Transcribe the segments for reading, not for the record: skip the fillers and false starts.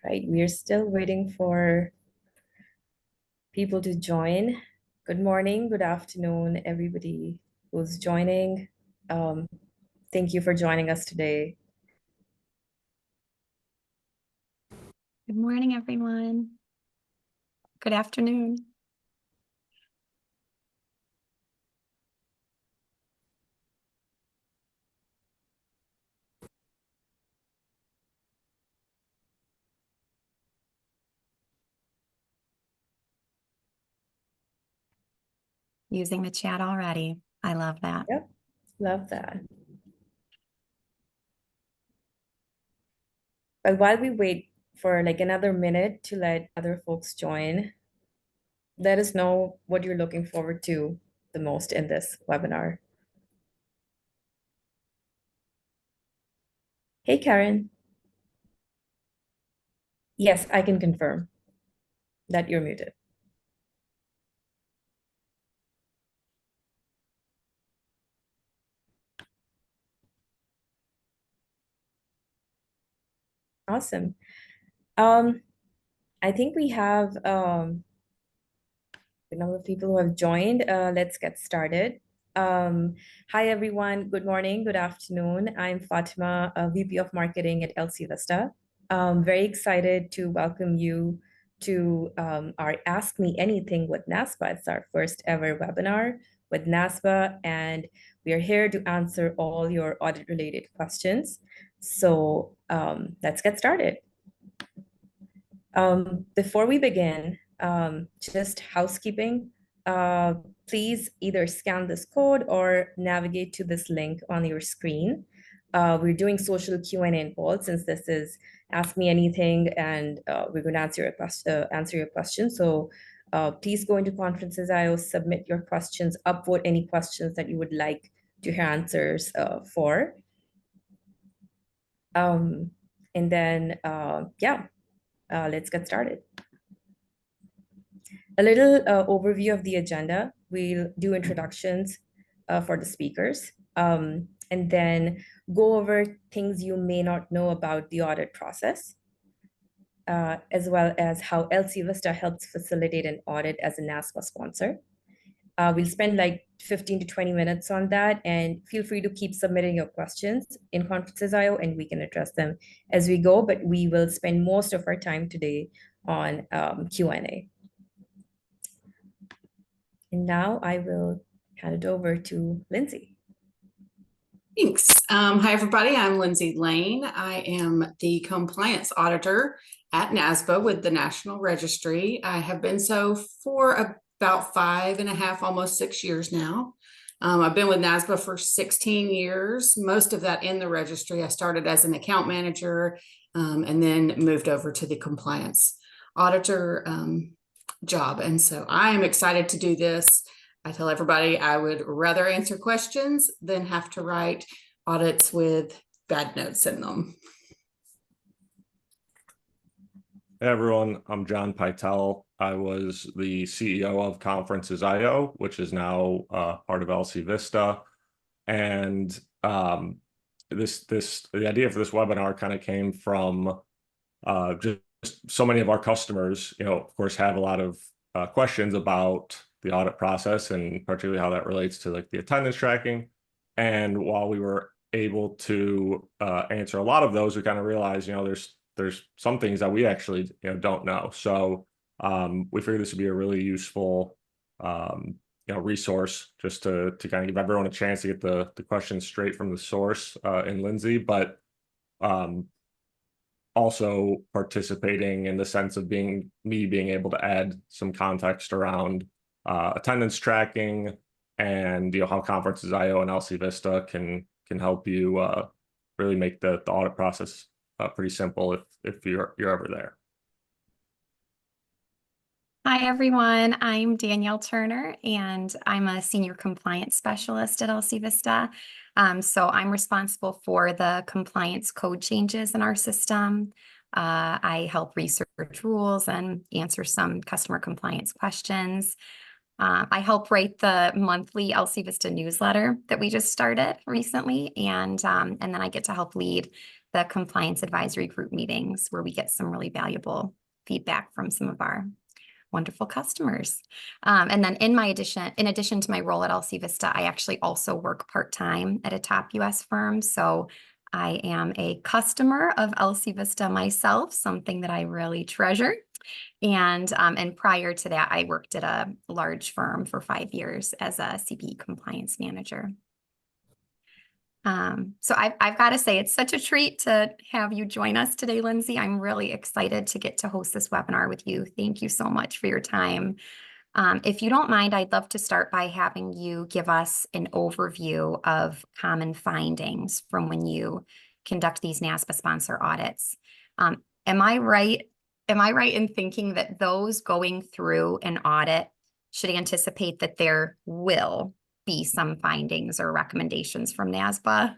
Right, we are still waiting for people to join. Good morning, good afternoon, everybody who's joining. Um, Thank you for joining us today. Good morning, everyone. Good afternoon. Using the chat already. I love that. Yep, love that. But while we wait for like another minute to let other folks join, let us know what you're looking forward to the most in this webinar. Hey, Karen. Yes, I can confirm that you're muted. Awesome. I think we have a number of people who have joined. Let's get started. Hi, everyone. Good morning, good afternoon. I'm Fatima, VP of Marketing at LCvista. Very excited to welcome you to our Ask Me Anything with NASBA. It's our first ever webinar with NASBA, and we are here to answer all your audit-related questions. So let's get started. Before we begin, just housekeeping. Please either scan this code or navigate to this link on your screen. We're doing social Q&A and polls since this is Ask Me Anything, and we're going to answer your question. So please go into Conferences.io, submit your questions, upvote any questions that you would like to hear answers for. And then, let's get started. A little overview of the agenda. We'll do introductions for the speakers, and then go over things you may not know about the audit process, as well as how LCvista helps facilitate an audit as a NASBA sponsor. We'll spend like 15 to 20 minutes on that, and feel free to keep submitting your questions in Conferences.io and we can address them as we go, but we will spend most of our time today on Q&A. And now I will hand it over to Lindsay. Thanks. Hi, everybody. I'm Lindsay Lane. I am the compliance auditor at NASBA with the National Registry. I have been so for about 5.5, almost 6 years now. I've been with NASBA for 16 years, most of that in the registry. I started as an account manager and then moved over to the compliance auditor job. And so I am excited to do this. I tell everybody I would rather answer questions than have to write audits with bad notes in them. Hey everyone, I'm John Pytel. I was the CEO of Conferences.io, which is now part of LCvista. And the idea for this webinar kind of came from just so many of our customers, of course, have a lot of questions about the audit process and particularly how that relates to like the attendance tracking. And while we were able to answer a lot of those, we kind of realized, there's some things that we actually don't know. So we figured this would be a really useful resource just to kind of give everyone a chance to get the questions straight from the source in Lindsay, but also participating in the sense of being able to add some context around attendance tracking and how Conferences.io and LCvista can help you really make the audit process pretty simple if you're ever there. Hi, everyone. I'm Danielle Turner, and I'm a senior compliance specialist at LCvista. So I'm responsible for the compliance code changes in our system. I help research rules and answer some customer compliance questions. I help write the monthly LCvista newsletter that we just started recently, and then I get to help lead the compliance advisory group meetings where we get some really valuable feedback from some of our wonderful customers. And then in addition to my role at LCvista, I actually also work part-time at a top US firm. So I am a customer of LCvista myself, something that I really treasure. And prior to that, I worked at a large firm for 5 years as a CPE compliance manager. So I've got to say, it's such a treat to have you join us today, Lindsay. I'm really excited to get to host this webinar with you. Thank you so much for your time. If you don't mind, I'd love to start by having you give us an overview of common findings from when you conduct these NASBA sponsor audits. Am I right in thinking that those going through an audit should anticipate that there will be some findings or recommendations from NASBA?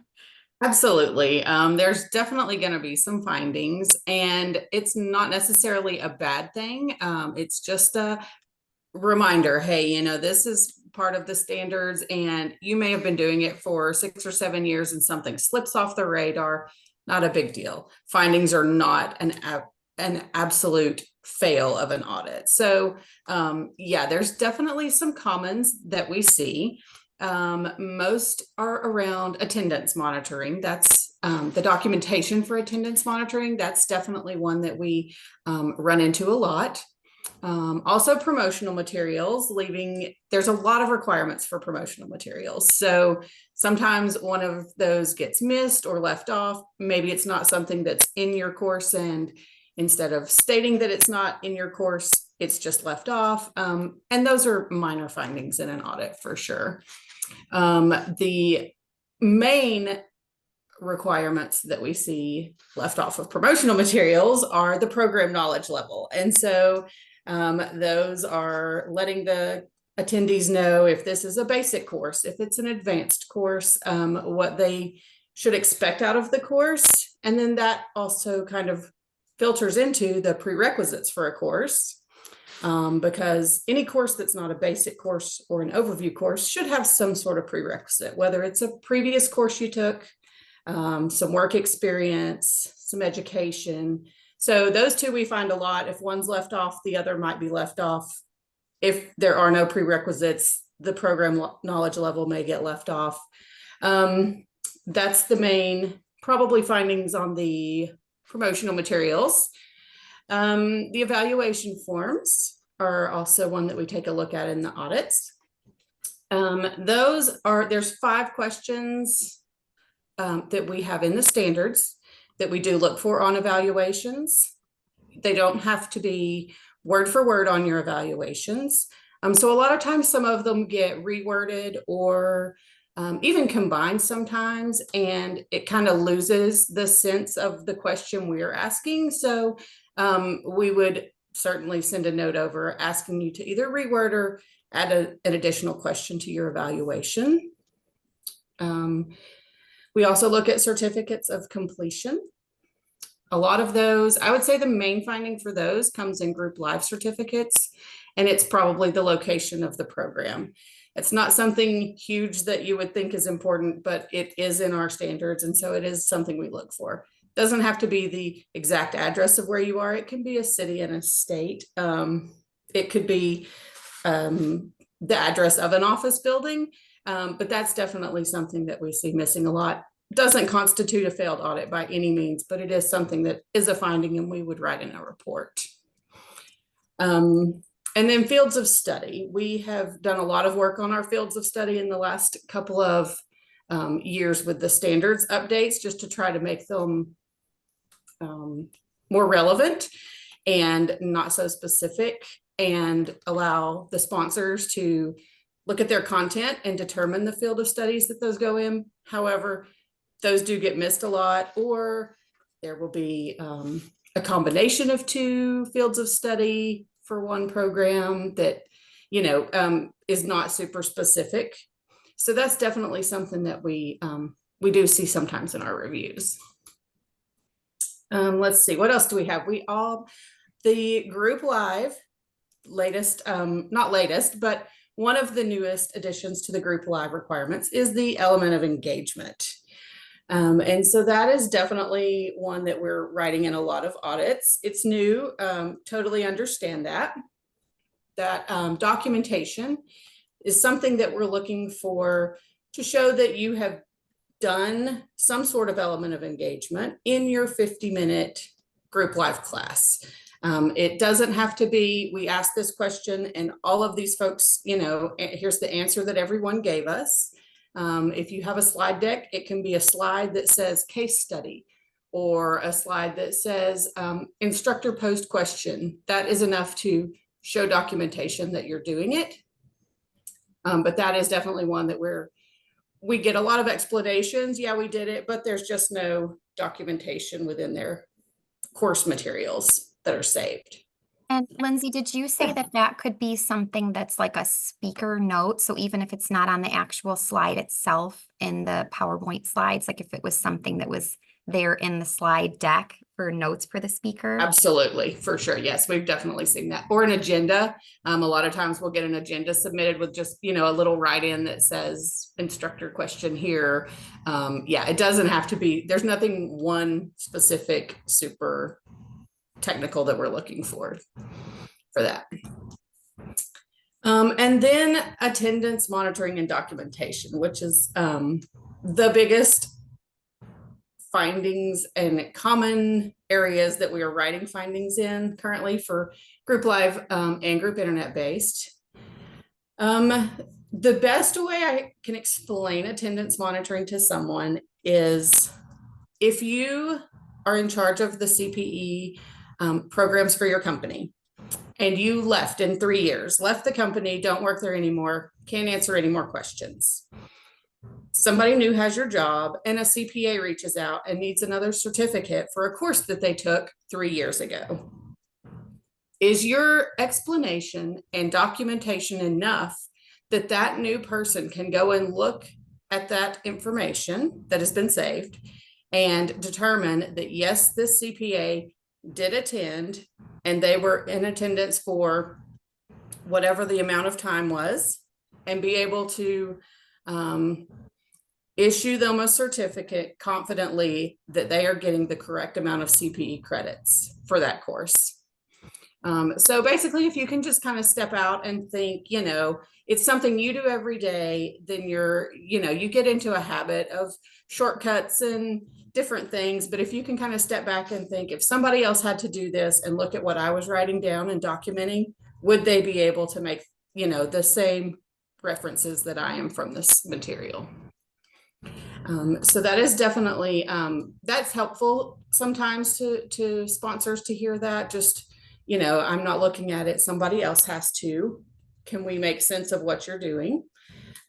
Absolutely. There's definitely going to be some findings, and it's not necessarily a bad thing. It's just a reminder, hey, you know, this is part of the standards, and you may have been doing it for 6 or 7 years and something slips off the radar. Not a big deal. Findings are not an absolute fail of an audit. So yeah, there's definitely some commons that we see. Most are around attendance monitoring. That's the documentation for attendance monitoring. That's definitely one that we run into a lot. Also promotional materials, there's a lot of requirements for promotional materials. So sometimes one of those gets missed or left off. Maybe it's not something that's in your course, and instead of stating that it's not in your course, it's just left off. And those are minor findings in an audit for sure. The main requirements that we see left off of promotional materials are the program knowledge level. And so those are letting the attendees know if this is a basic course, if it's an advanced course, what they should expect out of the course. And then that also kind of filters into the prerequisites for a course. Because any course that's not a basic course or an overview course should have some sort of prerequisite, whether it's a previous course you took, some work experience, some education. So those two we find a lot. If one's left off, the other might be left off. If there are no prerequisites, the program knowledge level may get left off. That's the main probably findings on the promotional materials. The evaluation forms are also one that we take a look at in the audits. There's 5 questions that we have in the standards that we do look for on evaluations. They don't have to be word for word on your evaluations. So a lot of times some of them get reworded or even combined sometimes, and it kind of loses the sense of the question we're asking. So we would certainly send a note over asking you to either reword or add an additional question to your evaluation. We also look at certificates of completion. A lot of those, I would say the main finding for those comes in group live certificates, and it's probably the location of the program. It's not something huge that you would think is important, but it is in our standards, and so it is something we look for. Doesn't have to be the exact address of where you are. It can be a city and a state. It could be the address of an office building, but that's definitely something that we see missing a lot. Doesn't constitute a failed audit by any means, but it is something that is a finding and we would write in a report. And then fields of study. We have done a lot of work on our fields of study in the last couple of years with the standards updates, just to try to make them more relevant and not so specific, and allow the sponsors to look at their content and determine the field of studies that those go in. However, those do get missed a lot, or there will be a combination of 2 fields of study for one program that, you know, is not super specific. So that's definitely something that we do see sometimes in our reviews. Let's see, what else do we have? The group live latest, not latest, but one of the newest additions to the group live requirements is the element of engagement. And so that is definitely one that we're writing in a lot of audits. It's new, totally understand that. That documentation is something that we're looking for to show that you have done some sort of element of engagement in your 50-minute group live class. It doesn't have to be, we asked this question and all of these folks, you know, here's the answer that everyone gave us. If you have a slide deck, it can be a slide that says case study or a slide that says instructor posed question. That is enough to show documentation that you're doing it. But that is definitely one that we get a lot of explanations. Yeah, we did it, but there's just no documentation within their course materials that are saved. And Lindsay, did you say that that could be something that's like a speaker note? So even if it's not on the actual slide itself in the PowerPoint slides, like if it was something that was there in the slide deck for notes for the speaker? Absolutely, for sure. Yes, we've definitely seen that. Or an agenda. A lot of times we'll get an agenda submitted with just, you know, a little write-in that says instructor question here. Yeah, it doesn't have to be, there's nothing one specific super technical that we're looking for that. And then attendance monitoring and documentation, which is the biggest findings and common areas that we are writing findings in currently for group live and group internet based. The best way I can explain attendance monitoring to someone is if you are in charge of the CPE programs for your company and you left in 3 years, left the company, don't work there anymore, can't answer any more questions. Somebody new has your job and a CPA reaches out and needs another certificate for a course that they took 3 years ago. Is your explanation and documentation enough that that new person can go and look at that information that has been saved and determine that, yes, this CPA did attend and they were in attendance for whatever the amount of time was, and be able to issue them a certificate confidently that they are getting the correct amount of CPE credits for that course. So basically, if you can just kind of step out and think, you know, it's something you do every day, then you get into a habit of shortcuts and different things. But if you can kind of step back and think, if somebody else had to do this and look at what I was writing down and documenting, would they be able to make, you know, the same references that I am from this material? So that is definitely, that's helpful sometimes to sponsors to hear that. Just, you know, I'm not looking at it, somebody else has to. Can we make sense of what you're doing?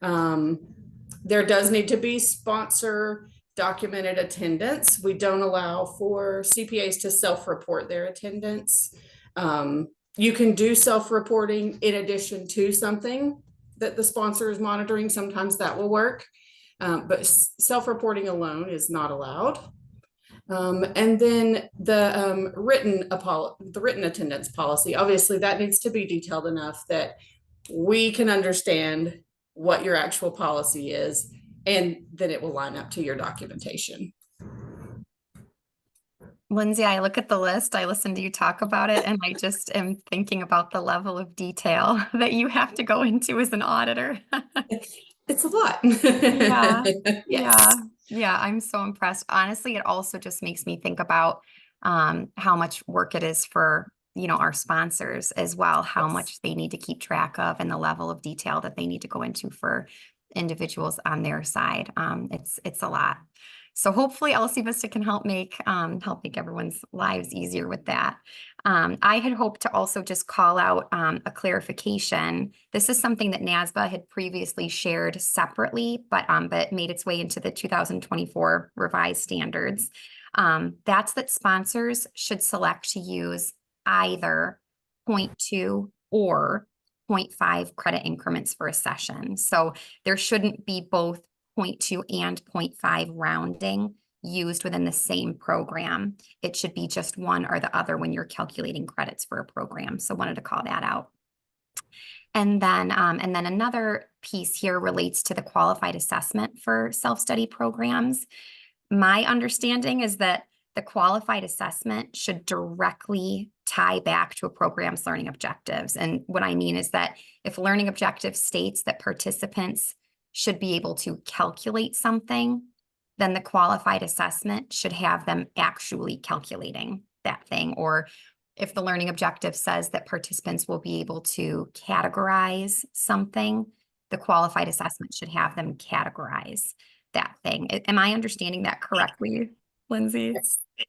There does need to be sponsor documented attendance. We don't allow for CPAs to self-report their attendance. You can do self-reporting in addition to something that the sponsor is monitoring. Sometimes that will work. But self-reporting alone is not allowed. And then the written attendance policy, obviously that needs to be detailed enough that we can understand what your actual policy is, and then it will line up to your documentation. Lindsay, I look at the list, I listen to you talk about it, and I just am thinking about the level of detail that you have to go into as an auditor. It's a lot. Yeah. Yes. Yeah, I'm so impressed. Honestly, it also just makes me think about how much work it is for, you know, our sponsors as well, how Yes. much they need to keep track of and the level of detail that they need to go into for individuals on their side. It's a lot. So hopefully LCvista can help make everyone's lives easier with that. I had hoped to also just call out a clarification. This is something that NASBA had previously shared separately, but made its way into the 2024 revised standards. That's that sponsors should select to use either 0.2 or 0.5 credit increments for a session. So there shouldn't be both 0.2 and 0.5 rounding used within the same program. It should be just one or the other when you're calculating credits for a program. So wanted to call that out. And then another piece here relates to the qualified assessment for self-study programs. My understanding is that the qualified assessment should directly tie back to a program's learning objectives. And what I mean is that if learning objective states that participants should be able to calculate something, then the qualified assessment should have them actually calculating that thing. Or if the learning objective says that participants will be able to categorize something, the qualified assessment should have them categorize that thing. Am I understanding that correctly, Lindsay?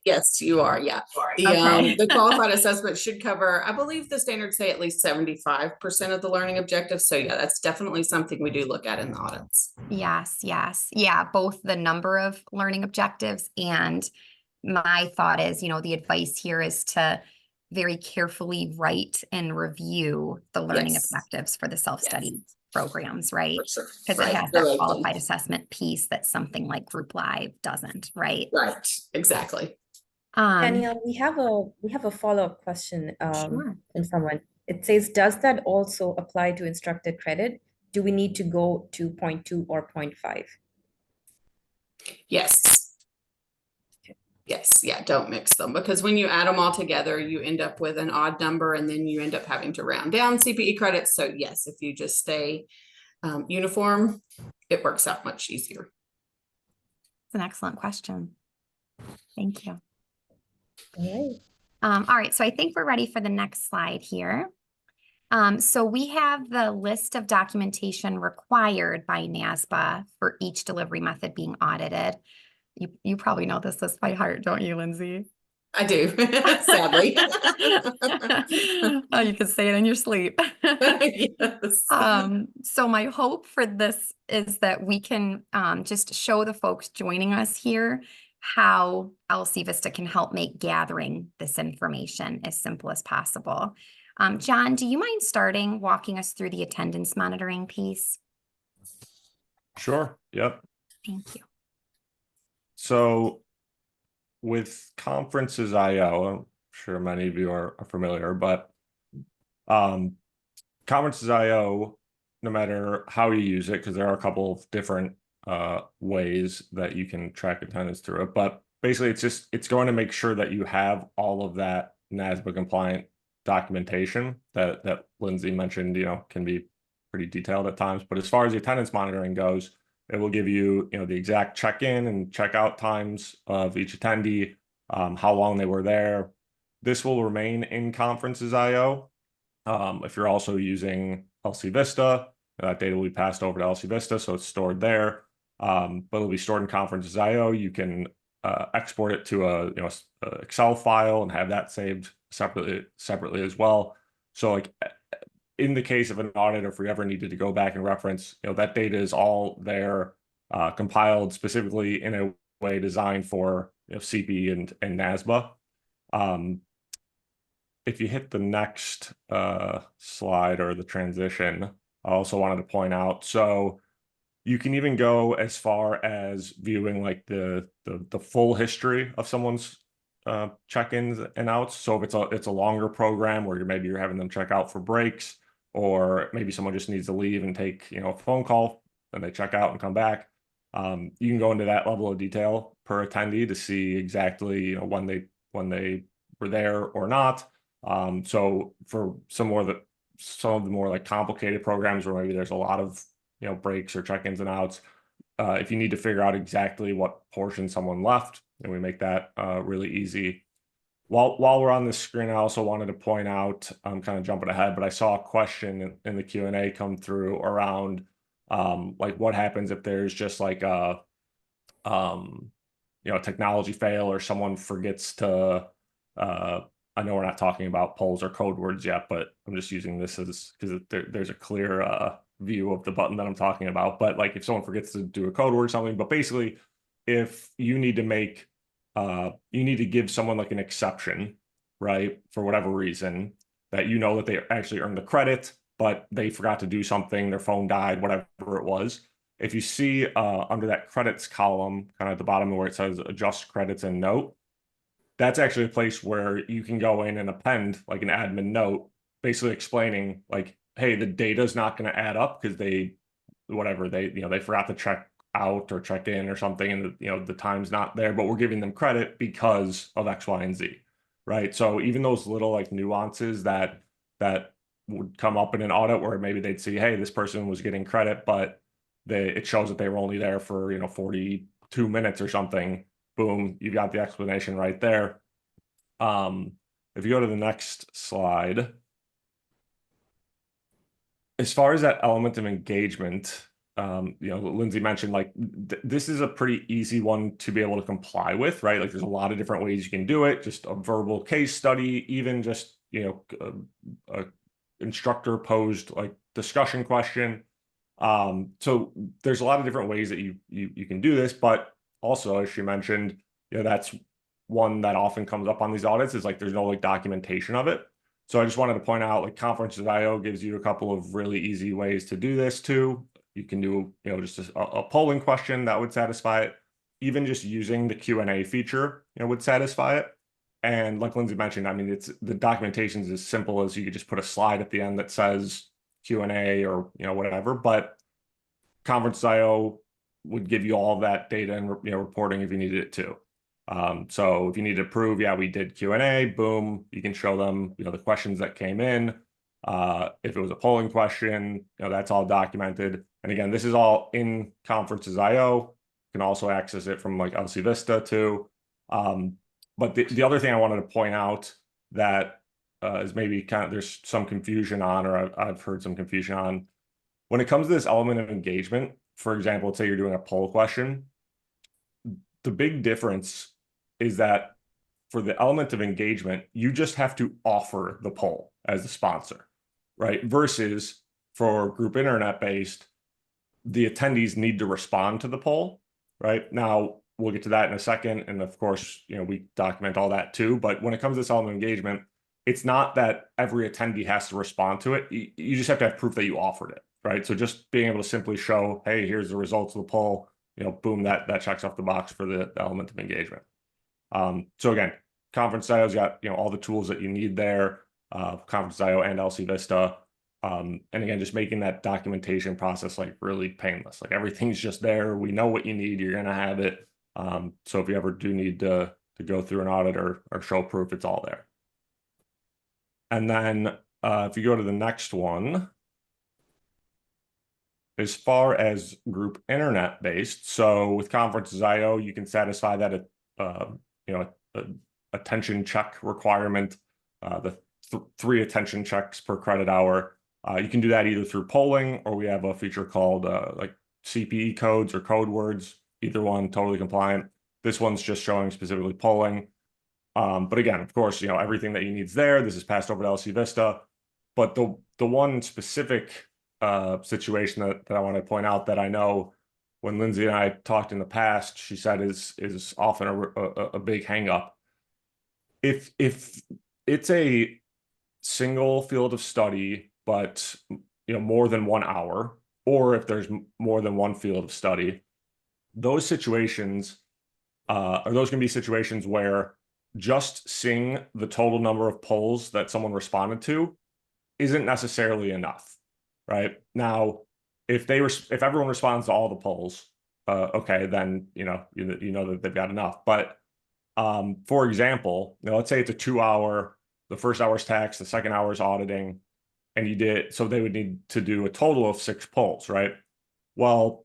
Yes, you are. Yeah. Okay. The qualified assessment should cover, I believe the standards say at least 75% of the learning objectives. So yeah, that's definitely something we do look at in the audits. Yes, yes. Yeah, both the number of learning objectives and my thought is, the advice here is to very carefully write and review the learning Yes. objectives for the self-study programs, right? For sure. Because Right. it has You're that right, qualified Jen. assessment piece that something like Group Live doesn't, right? Right. Exactly. Danielle, we have a follow-up question Sure. from someone. It says, does that also apply to instructed credit? Do we need to go to 0.2 or 0.5? Yes. Yes. Yeah. Don't mix them, because when you add them all together, you end up with an odd number and then you end up having to round down CPE credits. So yes, if you just stay uniform, it works out much easier. It's an excellent question. Thank you. All right. All right, so I think we're ready for the next slide here. So we have the list of documentation required by NASBA for each delivery method being audited. You probably know this list by heart, don't you, Lindsay? I do, sadly. Oh, you can say it in your sleep. Yes. So my hope for this is that we can just show the folks joining us here how LCvista can help make gathering this information as simple as possible. John, do you mind walking us through the attendance monitoring piece? Sure. Yep. Thank you. So with Conferences.io, I'm sure many of you are familiar, but Conferences.io, no matter how you use it, because there are a couple of different ways that you can track attendance through it, but basically it's going to make sure that you have all of that NASBA compliant documentation that Lindsay mentioned, can be pretty detailed at times. But as far as the attendance monitoring goes, it will give you, the exact check-in and check-out times of each attendee, how long they were there. This will remain in Conferences.io. If you're also using LCvista, that data will be passed over to LCvista, so it's stored there. But it'll be stored in Conferences.io. You can export it to a Excel file and have that saved separately as well. So like in the case of an audit, or if we ever needed to go back and reference, that data is all there, compiled specifically in a way designed for CPE and NASBA. If you hit the next slide, or the transition, I also wanted to point out, so you can even go as far as viewing like the full history of someone's check-ins and outs. So if it's a longer program where maybe you're having them check out for breaks, or maybe someone just needs to leave and take a phone call, and they check out and come back, you can go into that level of detail per attendee to see exactly when they were there or not. So for some of the more like complicated programs where maybe there's a lot of breaks or check-ins and outs, if you need to figure out exactly what portion someone left, and we make that really easy. While we're on this screen, I also wanted to point out, I'm kind of jumping ahead, but I saw a question in the Q&A come through around like what happens if there's just like a technology fail, or someone forgets to I know we're not talking about polls or code words yet, but I'm just using this as because there's a clear view of the button that I'm talking about. But like if someone forgets to do a code word or something, but basically if you need to make you need to give someone like an exception, right, for whatever reason, that that they actually earned the credit, but they forgot to do something, their phone died, whatever it was. If you see under that credits column, kind of at the bottom where it says adjust credits and note, that's actually a place where you can go in and append like an admin note, basically explaining like, hey, the data is not going to add up because they forgot to check out or checked in or something, and the time's not there, but we're giving them credit because of X, Y, and Z, right? So even those little like nuances that would come up in an audit where maybe they'd see, hey, this person was getting credit, but it shows that they were only there for 42 minutes or something. Boom, you got the explanation right there. If you go to the next slide, as far as that element of engagement, Lindsay mentioned like this is a pretty easy one to be able to comply with, right? Like there's a lot of different ways you can do it, just a verbal case study, even just, a instructor posed like discussion question. So there's a lot of different ways that you can do this, but also, as she mentioned, that's one that often comes up on these audits is like there's no like documentation of it. So I just wanted to point out like Conferences.io gives you a couple of really easy ways to do this too. You can do, just a polling question that would satisfy it. Even just using the Q&A feature, would satisfy it. And like Lindsay mentioned, I mean, it's the documentation is as simple as you could just put a slide at the end that says Q&A or, whatever, but Conferences.io would give you all that data and, reporting if you needed it to. So if you need to prove, yeah, we did Q&A, boom, you can show them, the questions that came in. If it was a polling question, that's all documented. And again, this is all in Conferences.io. You can also access it from like LCvista too. But the other thing I wanted to point out that is maybe there's some confusion on, or I've heard some confusion on, when it comes to this element of engagement. For example, let's say you're doing a poll question. The big difference is that for the element of engagement, you just have to offer the poll as the sponsor, right? Versus for group internet-based, the attendees need to respond to the poll, right? Now, we'll get to that in a second. And of course, we document all that too. But when it comes to this element of engagement, it's not that every attendee has to respond to it. You just have to have proof that you offered it, right? So just being able to simply show, hey, here's the results of the poll, boom, that checks off the box for the element of engagement. So again, Conferences.io's got, all the tools that you need there, Conferences.io and LCvista. And again, just making that documentation process like really painless. Like everything's just there. We know what you need. You're going to have it. So if you ever do need to go through an audit or show proof, it's all there. And then if you go to the next one, as far as group internet based, so with Conferences.io, you can satisfy that attention check requirement, the 3 attention checks per credit hour. You can do that either through polling, or we have a feature called like CPE codes or code words. Either one, totally compliant. This one's just showing specifically polling. But again, of course, everything that you need is there. This is passed over to LCvista. But the one specific situation that I want to point out that I know when Lindsay and I talked in the past, she said is often a big hang up. If it's a single field of study, but more than 1 hour, or if there's more than one field of study, those situations are those going to be situations where just seeing the total number of polls that someone responded to isn't necessarily enough, right? Now, if everyone responds to all the polls, okay, then you know that they've got enough. But for example, let's say it's a 2-hour, the first hour's tax, the second hour's auditing, and so they would need to do a total of 6 polls, right? Well,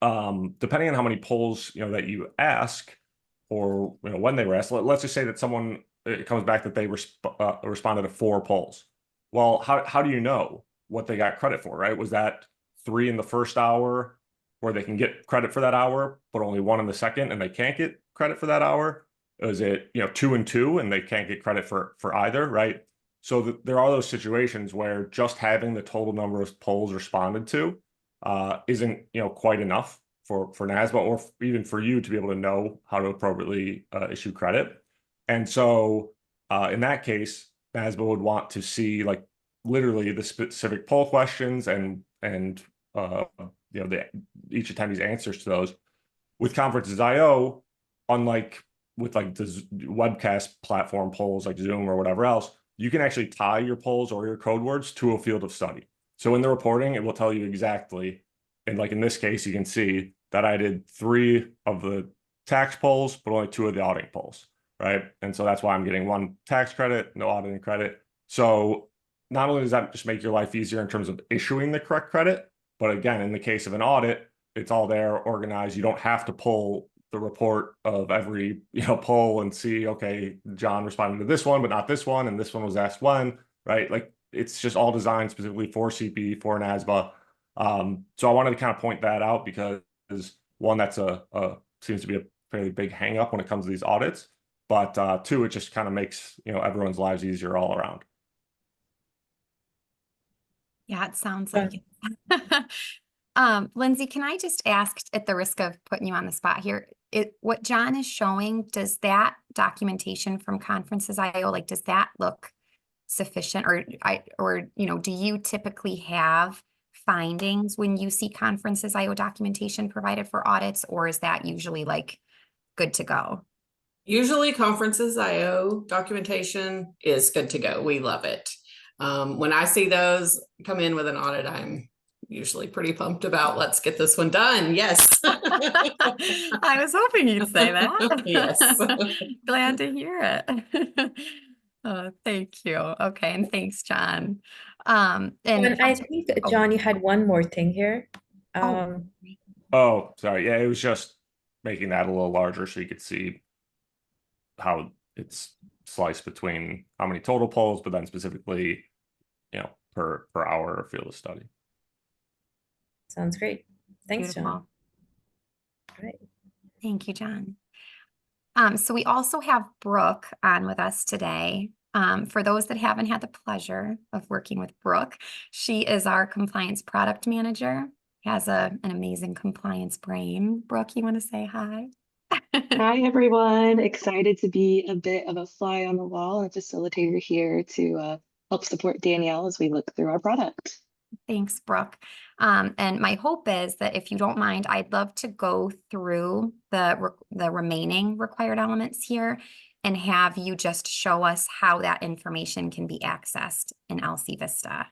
depending on how many polls that you ask, or when they were asked, let's just say that it comes back that they responded to 4 polls. Well, how do you know what they got credit for, right? Was that 3 in the first hour where they can get credit for that hour, but only 1 in the second and they can't get credit for that hour? Is it 2 and 2 and they can't get credit for either, right? So there are those situations where just having the total number of polls responded to isn't quite enough for NASBA, or even for you to be able to know how to appropriately issue credit. And so in that case, NASBA would want to see like literally the specific poll questions and each attendee's answers to those. With Conferences.io, unlike with like the webcast platform polls like Zoom or whatever else, you can actually tie your polls or your code words to a field of study. So in the reporting, it will tell you exactly, and like in this case, you can see that I did 3 of the tax polls, but only 2 of the auditing polls, right? And so that's why I'm getting 1 tax credit, no auditing credit. So not only does that just make your life easier in terms of issuing the correct credit, but again, in the case of an audit, it's all there, organized. You don't have to pull the report of every poll and see, okay, John responded to this one, but not this one, and this one was asked when, right? Like it's just all designed specifically for CP, for NASBA. So I wanted to kind of point that out because one, that's seems to be a fairly big hang up when it comes to these audits, but 2, it just kind of makes everyone's lives easier all around. Yeah, it sounds like it. Lindsay, can I just ask, at the risk of putting you on the spot here, what John is showing, does that documentation from Conferences IO, like, does that look sufficient, or do you typically have findings when you see Conferences IO documentation provided for audits, or is that usually like good to go? Usually Conferences IO documentation is good to go. We love it. When I see those come in with an audit, I'm usually pretty pumped about, let's get this one done. Yes. I was hoping you'd say that. Yes. Glad to hear it. Thank you. Okay, and thanks, John. And I think, John, you had one more thing here. Oh, sorry. Yeah, it was just making that a little larger so you could see how it's sliced between how many total polls, but then specifically, per hour of field of study. Sounds great. Thanks, beautiful. John. Great. Thank you, John. So we also have Brooke on with us today. For those that haven't had the pleasure of working with Brooke, she is our compliance product manager, has an amazing compliance brain. Brooke, you want to say hi? Hi, everyone. Excited to be a bit of a fly on the wall and facilitator here to help support Danielle as we look through our product. Thanks, Brooke. And my hope is that if you don't mind, I'd love to go through the remaining required elements here and have you just show us how that information can be accessed in LCvista.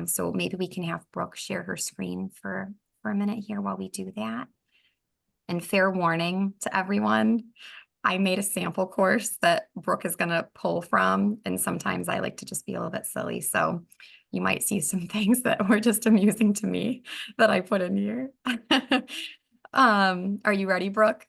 So maybe we can have Brooke share her screen for a minute here while we do that. And fair warning to everyone, I made a sample course that Brooke is going to pull from, and sometimes I like to just be a little bit silly. So you might see some things that were just amusing to me that I put in here. Are you ready, Brooke?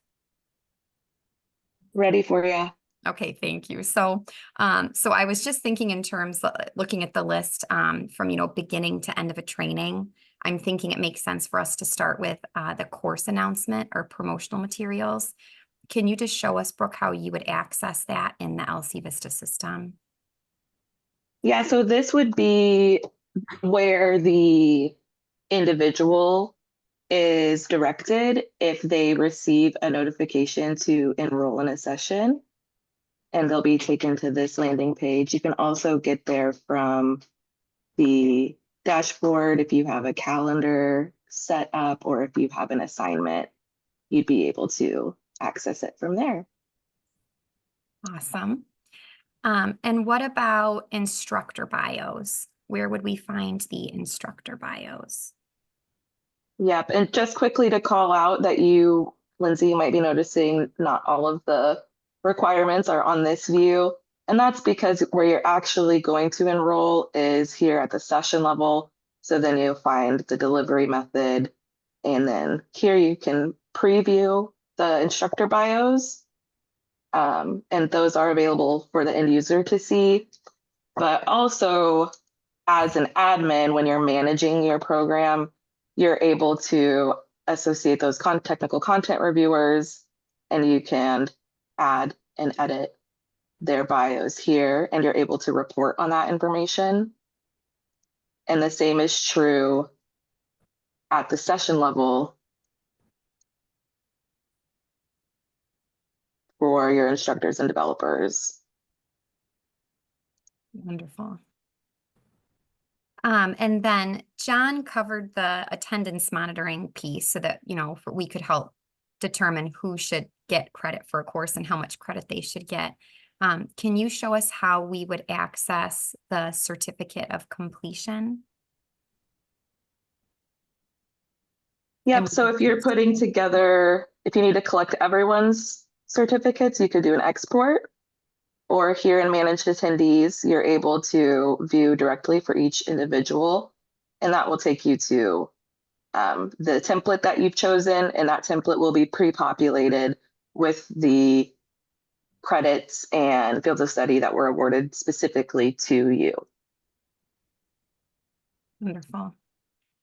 Ready for you. Okay, thank you. So I was just thinking in terms of looking at the list from beginning to end of a training. I'm thinking it makes sense for us to start with the course announcement or promotional materials. Can you just show us, Brooke, how you would access that in the LCvista system? Yeah, so this would be where the individual is directed if they receive a notification to enroll in a session, and they'll be taken to this landing page. You can also get there from the dashboard if you have a calendar set up, or if you have an assignment, you'd be able to access it from there. Awesome. And what about instructor bios? Where would we find the instructor bios? Yep, and just quickly to call out that Lindsay, you might be noticing not all of the requirements are on this view. And that's because where you're actually going to enroll is here at the session level. So then you'll find the delivery method. And then here you can preview the instructor bios. And those are available for the end user to see. But also, as an admin, when you're managing your program, you're able to associate those technical content reviewers, and you can add and edit their bios here, and you're able to report on that information. And the same is true at the session level for your instructors and developers. Wonderful. And then John covered the attendance monitoring piece so that, we could help determine who should get credit for a course and how much credit they should get. Can you show us how we would access the certificate of completion? Yep. So if you're putting together, if you need to collect everyone's certificates, you could do an export. Or here in Managed Attendees, you're able to view directly for each individual, and that will take you to the template that you've chosen, and that template will be pre-populated with the credits and fields of study that were awarded specifically to you. Wonderful.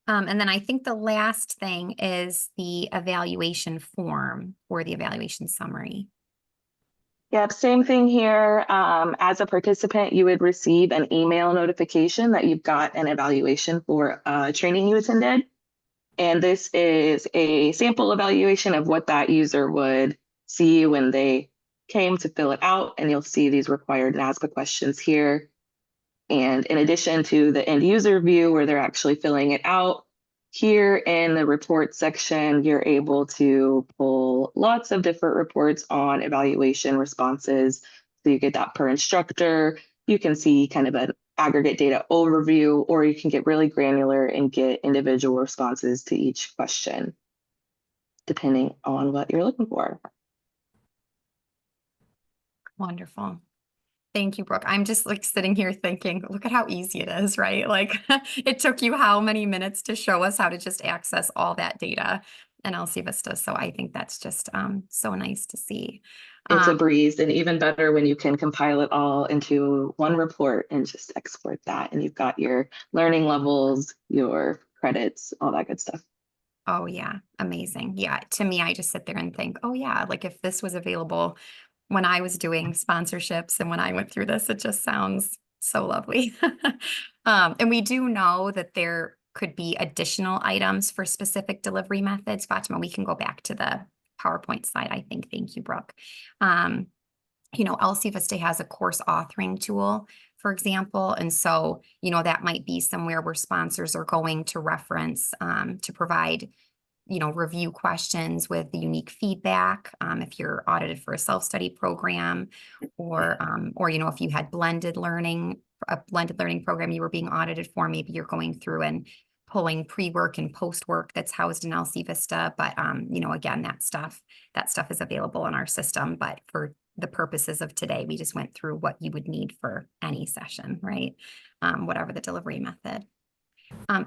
And then I think the last thing is the evaluation form or the evaluation summary. Yep, same thing here. As a participant, you would receive an email notification that you've got an evaluation for training you attended. And this is a sample evaluation of what that user would see when they came to fill it out. And you'll see these required NASBA questions here. And in addition to the end user view where they're actually filling it out, here in the report section, you're able to pull lots of different reports on evaluation responses. So you get that per instructor. You can see kind of an aggregate data overview, or you can get really granular and get individual responses to each question, depending on what you're looking for. Wonderful. Thank you, Brooke. I'm just like sitting here thinking, look at how easy it is, right? Like it took you how many minutes to show us how to just access all that data in LCvista. So I think that's just so nice to see. It's a breeze, and even better when you can compile it all into one report and just export that. And you've got your learning levels, your credits, all that good stuff. Oh yeah, amazing. Yeah, to me, I just sit there and think, oh yeah, like if this was available when I was doing sponsorships and when I went through this, it just sounds so lovely. And we do know that there could be additional items for specific delivery methods. Fatima, we can go back to the PowerPoint slide, I think. Thank you, Brooke. You know, LCvista has a course authoring tool, for example. And so, you know, that might be somewhere where sponsors are going to reference to provide, you know, review questions with the unique feedback. If you're audited for a self-study program, or, you know, if you had a blended learning program you were being audited for, maybe you're going through and pulling pre-work and post-work that's housed in LCvista. But, you know, again, that stuff is available in our system. But for the purposes of today, we just went through what you would need for any session, right? Whatever the delivery method.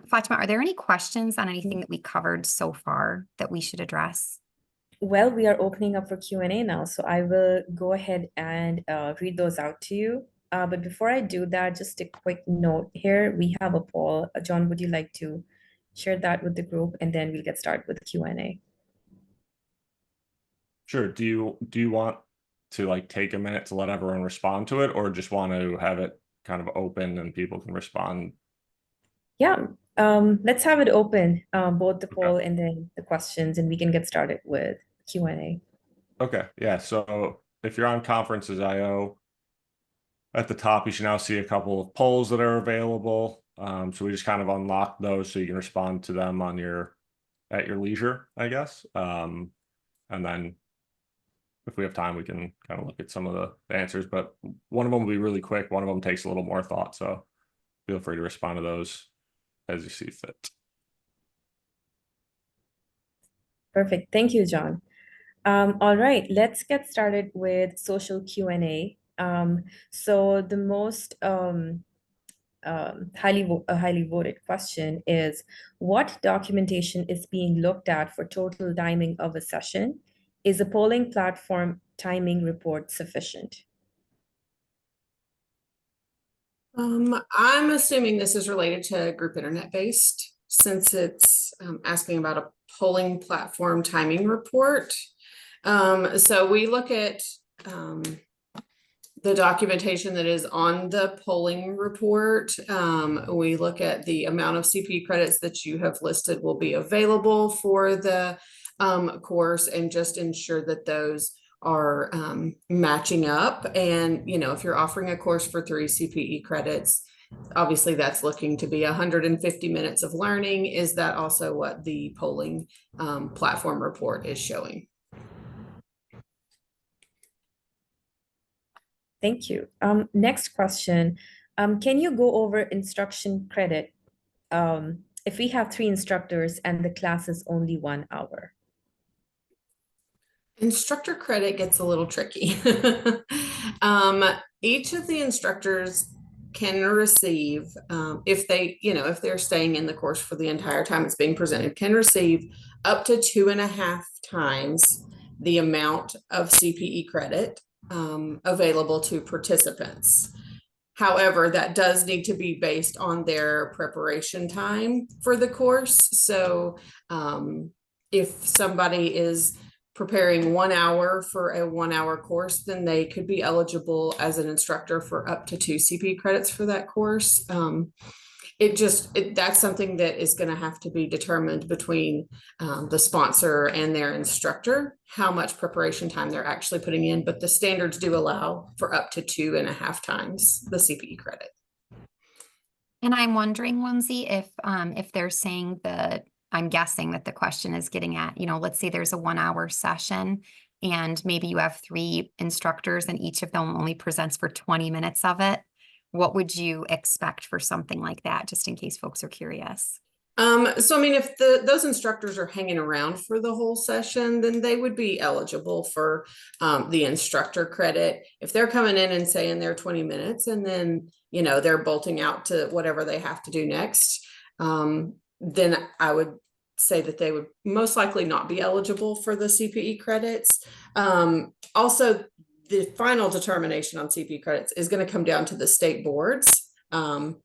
Fatima, are there any questions on anything that we covered so far that we should address? Well, we are opening up for Q&A now, so I will go ahead and read those out to you. But before I do that, just a quick note here. We have a poll. John, would you like to share that with the group, and then we'll get started with the Q&A? Sure. Do you want to like take a minute to let everyone respond to it, or just want to have it kind of open and people can respond? Yeah, let's have it open, both the poll and then the questions, and we can get started with Q&A. Okay, yeah. So if you're on Conferences.io, at the top, you should now see a couple of polls that are available. So we just kind of unlock those so you can respond to them on at your leisure, I guess. And then if we have time, we can kind of look at some of the answers, but one of them will be really quick. One of them takes a little more thought. So feel free to respond to those as you see fit. Perfect. Thank you, John. All right, let's get started with social Q&A. So the most highly voted question is, what documentation is being looked at for total timing of a session? Is a polling platform timing report sufficient? I'm assuming this is related to group internet based, since it's asking about a polling platform timing report. So we look at the documentation that is on the polling report. We look at the amount of CPE credits that you have listed will be available for the course, and just ensure that those are matching up. And, you know, if you're offering a course for 3 CPE credits, obviously that's looking to be 150 minutes of learning. Is that also what the polling platform report is showing? Thank you. Next question. Can you go over instruction credit if we have 3 instructors and the class is only 1 hour? Instructor credit gets a little tricky. Each of the instructors can receive, if they're staying in the course for the entire time it's being presented, can receive up to 2.5 times the amount of CPE credit available to participants. However, that does need to be based on their preparation time for the course. So if somebody is preparing 1 hour for a 1 hour course, then they could be eligible as an instructor for up to 2 CPE credits for that course. That's something that is going to have to be determined between the sponsor and their instructor, how much preparation time they're actually putting in, but the standards do allow for up to 2.5 times the CPE credit. And I'm wondering, Lindsay, if they're saying that, I'm guessing that the question is getting at, let's say there's a 1 hour session and maybe you have 3 instructors and each of them only presents for 20 minutes of it. What would you expect for something like that, just in case folks are curious? So I mean, if those instructors are hanging around for the whole session, then they would be eligible for the instructor credit. If they're coming in and saying they're 20 minutes and then, they're bolting out to whatever they have to do next, then I would say that they would most likely not be eligible for the CPE credits. Also, the final determination on CPE credits is going to come down to the state boards.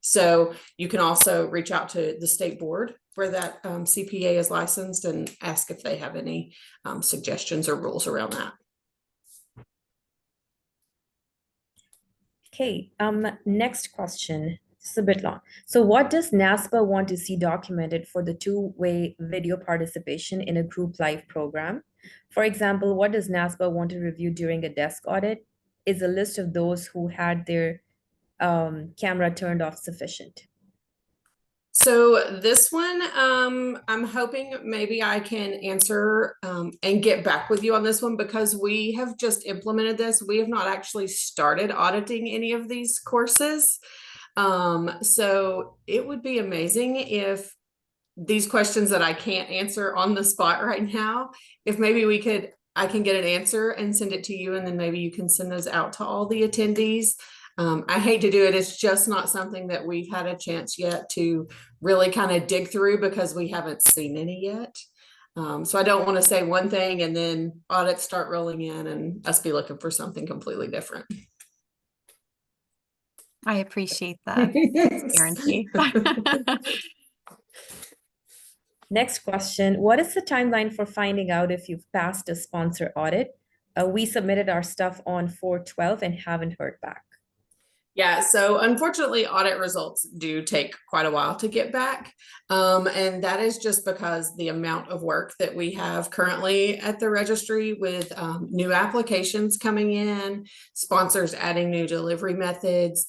So you can also reach out to the state board where that CPA is licensed and ask if they have any suggestions or rules around that. Okay, next question. It's a bit long. So what does NASBA want to see documented for the 2-way video participation in a group live program? For example, what does NASBA want to review during a desk audit? Is a list of those who had their camera turned off sufficient? So this one, I'm hoping maybe I can answer and get back with you on this one, because we have just implemented this. We have not actually started auditing any of these courses. So it would be amazing if these questions that I can't answer on the spot right now, if maybe I can get an answer and send it to you, and then maybe you can send those out to all the attendees. I hate to do it. It's just not something that we've had a chance yet to really kind of dig through, because we haven't seen any yet. So I don't want to say one thing and then audits start rolling in and us be looking for something completely different. I appreciate the guarantee. Next question. What is the timeline for finding out if you've passed a sponsor audit? We submitted our stuff on 4/12 and haven't heard back. Yeah, so unfortunately, audit results do take quite a while to get back. And that is just because the amount of work that we have currently at the registry with new applications coming in, sponsors adding new delivery methods.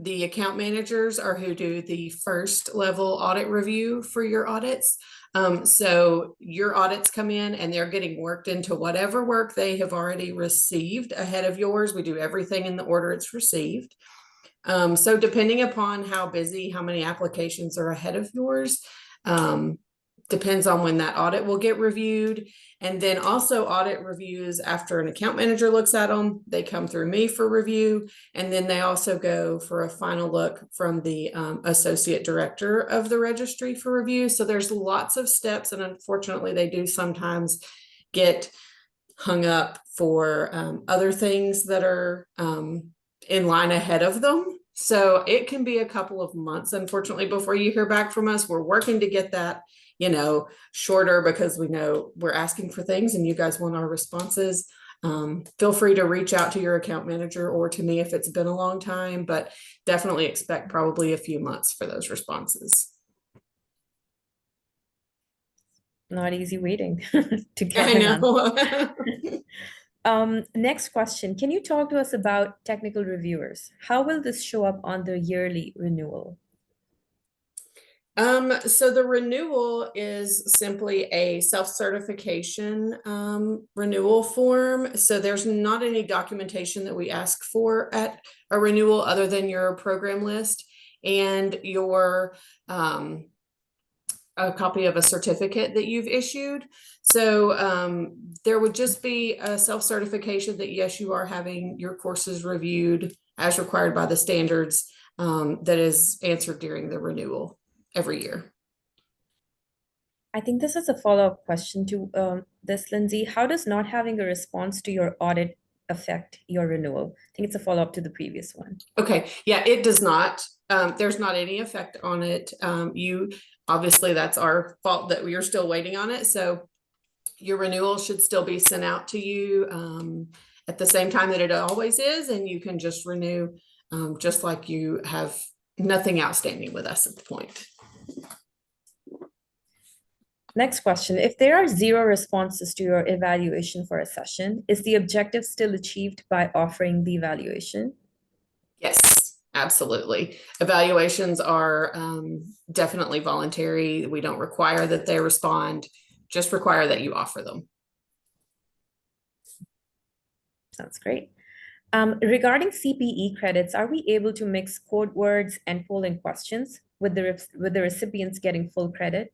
The account managers are who do the first level audit review for your audits. So your audits come in and they're getting worked into whatever work they have already received ahead of yours. We do everything in the order it's received. So depending upon how busy, how many applications are ahead of yours, depends on when that audit will get reviewed. And then also audit reviews, after an account manager looks at them, they come through me for review. And then they also go for a final look from the associate director of the registry for review. So there's lots of steps. And unfortunately, they do sometimes get hung up for other things that are in line ahead of them. So it can be a couple of months, unfortunately, before you hear back from us. We're working to get that, shorter, because we know we're asking for things and you guys want our responses. Feel free to reach out to your account manager or to me if it's been a long time, but definitely expect probably a few months for those responses. Not easy waiting to get I know. Next question. Can you talk to us about technical reviewers? How will this show up on the yearly renewal? So the renewal is simply a self-certification renewal form. So there's not any documentation that we ask for at a renewal other than your program list. and your a copy of a certificate that you've issued. So there would just be a self-certification that yes, you are having your courses reviewed as required by the standards, that is answered during the renewal every year. I think this is a follow-up question to this, Lindsay. How does not having a response to your audit affect your renewal? I think it's a follow-up to the previous one. Okay, yeah, it does not. There's not any effect on it. Obviously, that's our fault that we are still waiting on it. So your renewal should still be sent out to you at the same time that it always is, and you can just renew just like you have nothing outstanding with us at the point. Next question. If there are 0 responses to your evaluation for a session, is the objective still achieved by offering the evaluation? Yes, absolutely. Evaluations are definitely voluntary. We don't require that they respond, just require that you offer them. Sounds great. Regarding CPE credits, are we able to mix code words and polling questions with the recipients getting full credit?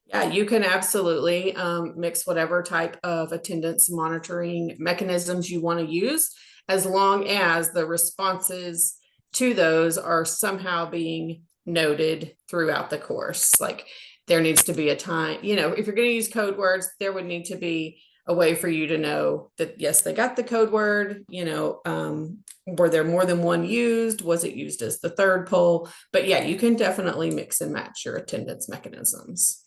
Yeah, you can absolutely mix whatever type of attendance monitoring mechanisms you want to use, as long as the responses to those are somehow being noted throughout the course. Like there needs to be a time, you know, if you're going to use code words, there would need to be a way for you to know that, yes, they got the code word, you know, were there more than one used? Was it used as the third poll? But yeah, you can definitely mix and match your attendance mechanisms.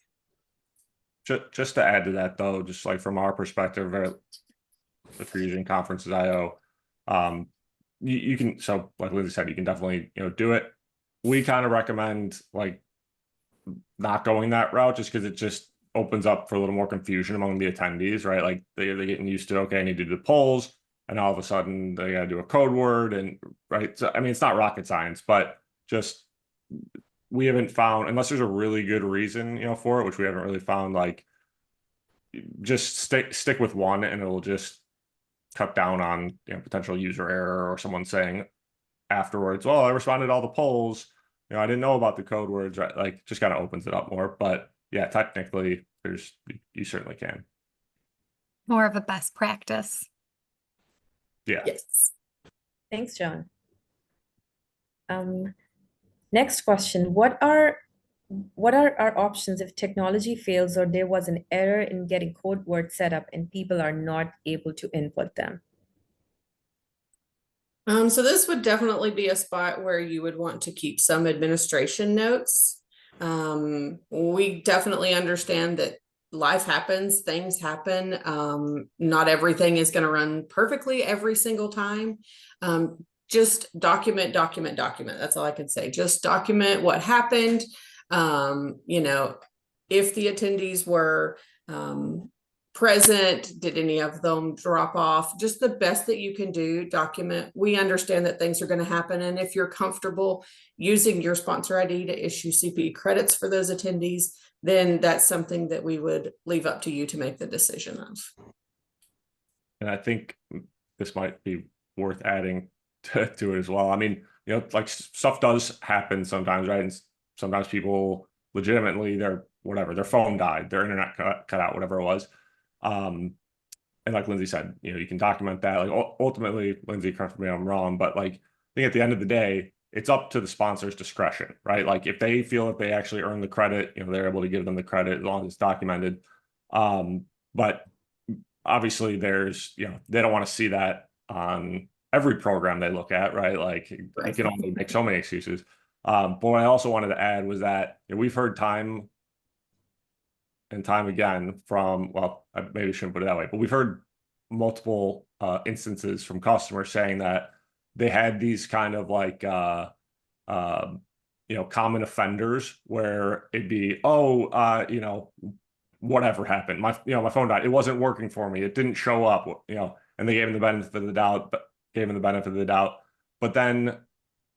Just to add to that, though, just like from our perspective, if you're using Conferences.io, you can, so like Lindsay said, you can definitely, you know, do it. We kind of recommend like not going that route just because it just opens up for a little more confusion among the attendees, right? Like they're getting used to, okay, I need to do the polls, and all of a sudden they got to do a code word, and right. So I mean, it's not rocket science, but just we haven't found, unless there's a really good reason, you know, for it, which we haven't really found, like just stick with one and it'll just cut down on, you know, potential user error or someone saying afterwards, well, I responded to all the polls, you know, I didn't know about the code words, right? Like just kind of opens it up more. But yeah, technically you certainly can. More of a best practice. Yeah. Yes. Thanks, John. Next question. What are our options if technology fails or there was an error in getting code words set up and people are not able to input them? So this would definitely be a spot where you would want to keep some administration notes. We definitely understand that life happens, things happen. Not everything is going to run perfectly every single time. Just document. That's all I can say. Just document what happened. You know, if the attendees were present, did any of them drop off? Just the best that you can do, document. We understand that things are going to happen. And if you're comfortable using your sponsor ID to issue CPE credits for those attendees, then that's something that we would leave up to you to make the decision of. And I think this might be worth adding to it as well. I mean, you know, like stuff does happen sometimes, right? And sometimes people legitimately, their phone died, their internet cut out, whatever it was. And like Lindsay said, you know, you can document that. Like ultimately, Lindsay, correct me if I'm wrong, but like I think at the end of the day, it's up to the sponsor's discretion, right? Like if they feel that they actually earn the credit, you know, they're able to give them the credit as long as it's documented. But obviously there's, you know, they don't want to see that on every program they look at, right? Like you can only make so many excuses. But what I also wanted to add was that, you know, we've heard time and time again from, well, I maybe shouldn't put it that way, but we've heard multiple instances from customers saying that they had these kind of like, you know, common offenders where it'd be, you know, whatever happened, my phone died, it wasn't working for me, it didn't show up, you know, and they gave him the benefit of the doubt, but then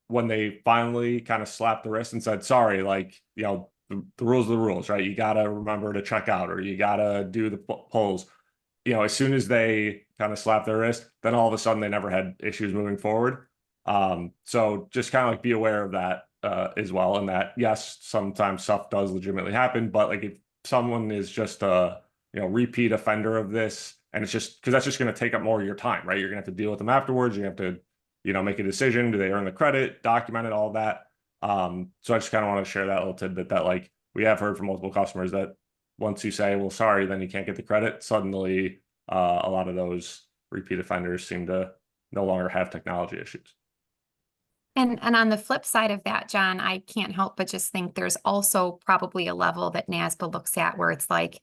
when they finally kind of slapped the wrist and said, sorry, like, you know, the rules are the rules, right? You got to remember to check out, or you got to do the polls. You know, as soon as they kind of slapped their wrist, then all of a sudden they never had issues moving forward. So just kind of like be aware of that as well. And that, yes, sometimes stuff does legitimately happen, but like if someone is just a, repeat offender of this, and it's just because that's just going to take up more of your time, right? You're going to have to deal with them afterwards. You have to, make a decision. Do they earn the credit? Document it, all that. So I just kind of want to share that little tidbit that like we have heard from multiple customers that once you say, well, sorry, then you can't get the credit, suddenly a lot of those repeat offenders seem to no longer have technology issues. And on the flip side of that, John, I can't help but just think there's also probably a level that NASBA looks at where it's like,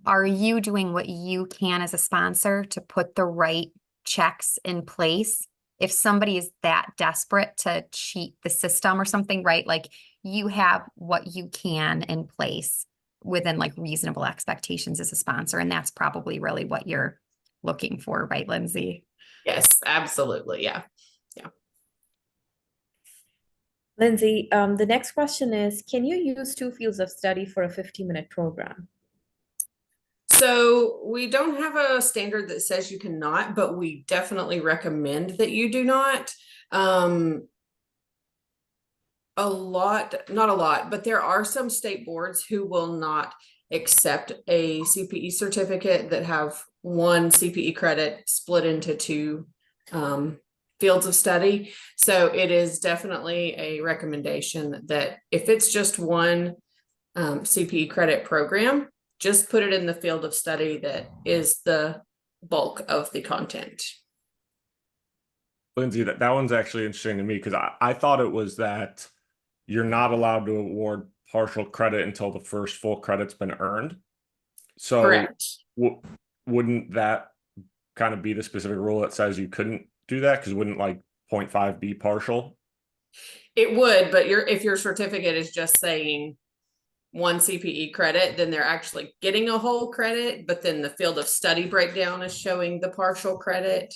are you doing what you can as a sponsor to put the right checks in place? If somebody is that desperate to cheat the system or something, right? Like you have what you can in place within like reasonable expectations as a sponsor. And that's probably really what you're looking for, right, Lindsay? Yes, absolutely. Yeah. Lindsay, the next question is, can you use 2 fields of study for a 50-minute program? So we don't have a standard that says you cannot, but we definitely recommend that you do not. Not a lot, but there are some state boards who will not accept a CPE certificate that have one CPE credit split into 2 fields of study. So it is definitely a recommendation that if it's just one CPE credit program, just put it in the field of study that is the bulk of the content. Lindsay, that one's actually interesting to me because I thought it was that you're not allowed to award partial credit until the first full credit's been earned. So Correct. Wouldn't that kind of be the specific rule that says you couldn't do that? Because wouldn't like 0.5 be partial? It would, but if your certificate is just saying one CPE credit, then they're actually getting a whole credit, but then the field of study breakdown is showing the partial credit.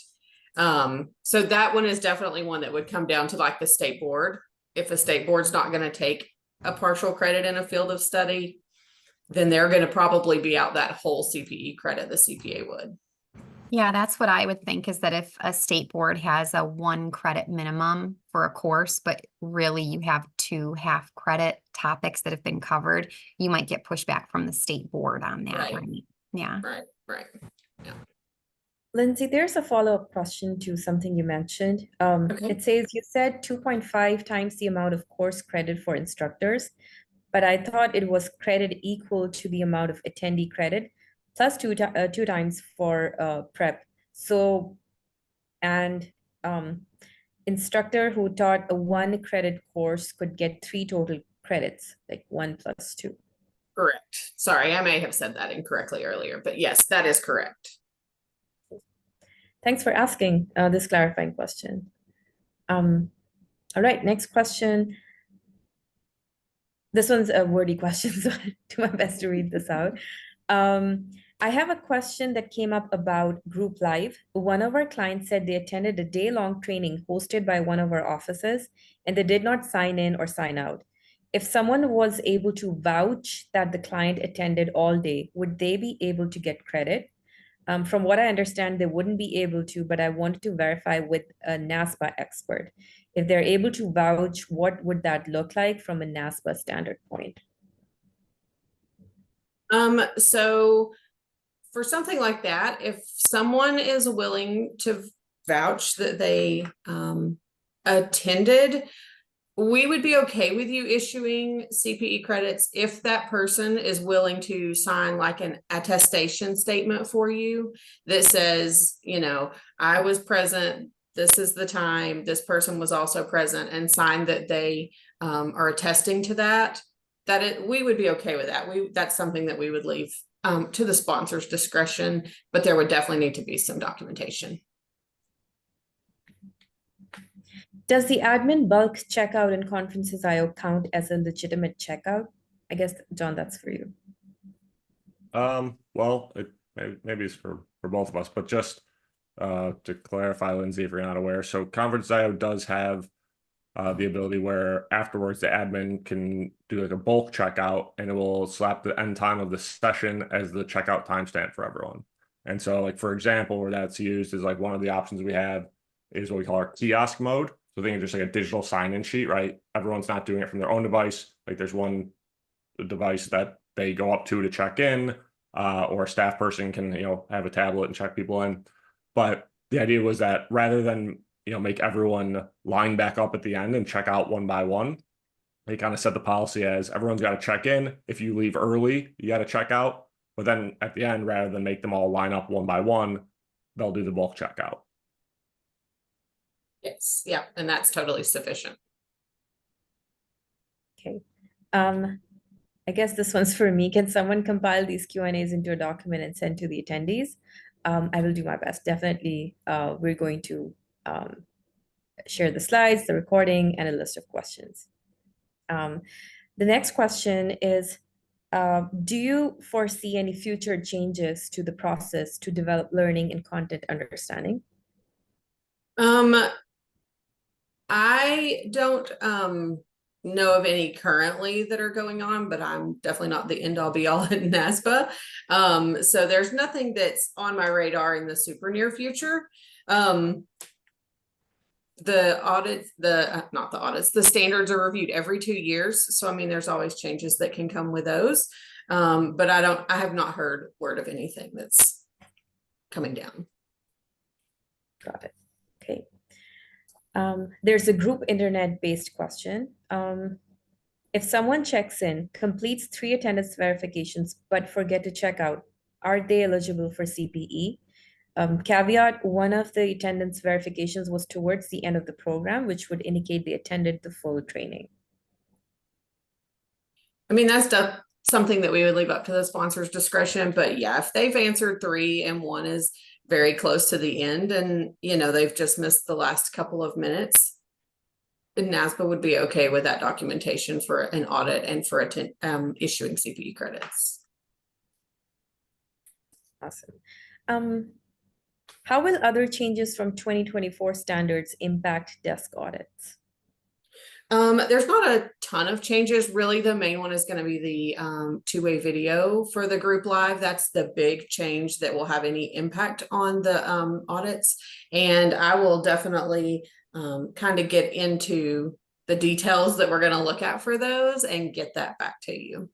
So that one is definitely one that would come down to like the state board. If a state board's not going to take a partial credit in a field of study, then they're going to probably be out that whole CPE credit the CPA would. Yeah, that's what I would think, is that if a state board has a 1 credit minimum for a course, but really you have 2 half credit topics that have been covered, you might get pushback from the state board on that. Right. Yeah. Right. Yeah. Lindsay, there's a follow-up question to something you mentioned. Okay. It says you said 2.5 times the amount of course credit for instructors, but I thought it was credit equal to the amount of attendee credit plus 2 times for prep. So, and instructor who taught a 1 credit course could get 3 total credits, like 1 plus 2. Correct. Sorry, I may have said that incorrectly earlier, but yes, that is correct. Thanks for asking this clarifying question. All right, next question. This one's a wordy question, so I'll do my best to read this out. I have a question that came up about Group Live. One of our clients said they attended a day-long training hosted by one of our offices, and they did not sign in or sign out. If someone was able to vouch that the client attended all day, would they be able to get credit? From what I understand, they wouldn't be able to, but I wanted to verify with a NASBA expert. If they're able to vouch, what would that look like from a NASBA standard point? So for something like that, if someone is willing to vouch that they attended, we would be okay with you issuing CPE credits if that person is willing to sign like an attestation statement for you that says, I was present, this is the time, this person was also present, and sign that they are attesting to that, we would be okay with that. That's something that we would leave to the sponsor's discretion, but there would definitely need to be some documentation. Does the admin bulk checkout in Conferences IO count as a legitimate checkout? I guess, John, that's for you. Well, maybe it's for both of us, but just to clarify, Lindsay, if you're not aware, so Conferences IO does have the ability where afterwards the admin can do like a bulk checkout, and it will slap the end time of the session as the checkout timestamp for everyone. And so, like, for example, where that's used is like one of the options we have is what we call our kiosk mode. So think of just like a digital sign-in sheet, right? Everyone's not doing it from their own device. Like there's one device that they go up to check in, or a staff person can, have a tablet and check people in. But the idea was that rather than, make everyone line back up at the end and check out one by one, they kind of set the policy as everyone's got to check in. If you leave early, you got to check out. But then at the end, rather than make them all line up one by one, they'll do the bulk checkout. Yes, yeah, and that's totally sufficient. Okay. I guess this one's for me. Can someone compile these Q&As into a document and send to the attendees? I will do my best. Definitely, we're going to share the slides, the recording, and a list of questions. The next question is, do you foresee any future changes to the process to develop learning and content understanding? I don't know of any currently that are going on, but I'm definitely not the end all be all at NASBA. So there's nothing that's on my radar in the super near future. The audits, not the audits, the standards are reviewed every 2 years. So, I mean, there's always changes that can come with those. But I have not heard word of anything that's coming down. Got it. Okay. There's a group internet-based question. If someone checks in, completes 3 attendance verifications, but forget to check out, are they eligible for CPE? Caveat, one of the attendance verifications was towards the end of the program, which would indicate they attended the full training. I mean, that's something that we would leave up to the sponsor's discretion, but yeah, if they've answered 3 and 1 is very close to the end and, they've just missed the last couple of minutes, NASBA would be okay with that documentation for an audit and for issuing CPE credits. Awesome. How will other changes from 2024 standards impact desk audits? There's not a ton of changes. Really, the main one is going to be the 2-way video for the group live. That's the big change that will have any impact on the audits. And I will definitely kind of get into the details that we're going to look at for those and get that back to you.